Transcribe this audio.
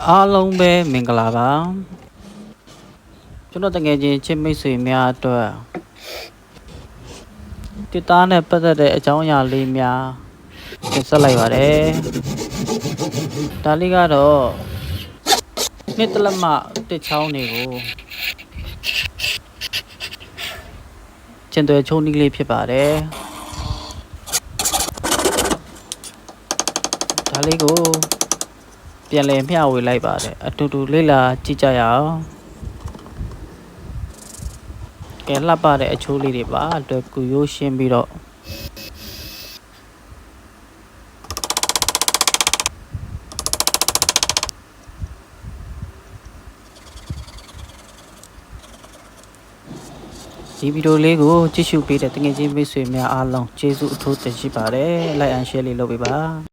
အားလုံးပဲမင်္ဂလာပါကျွန်တော်တကယ်ချင်းချစ်မိတ်ဆွေများအတွက်တစ်သားနဲ့ပတ်သက်တဲ့အကြောင်းအရာလေးများတင်ဆက်လိုက်ပါတယ်ဒါလေးကတော့နှစ်တလက်မတစ်ချောင်းတွေကိုကျင်သွယ်ချုံနည်းလေးဖြစ်ပါတယ်ဒါလေးကိုပြန်လည်မျှဝေလိုက်ပါတယ်အတူတူလေ့လာကြည့်ကြရအောင်ကဲလှပတဲ့အချိုးလေးတွေပါအတွက်ကူရိုးရှင်းပြီးတော့ဒီဗီဒီယိုလေးကိုကြည့်ရှုပေးတဲ့တကယ်ချင်းမိတ်ဆွေများအားလုံးကျေးဇူးအထူးတင်ရှိပါတယ် like and share လေးလုပ်ပေးပါ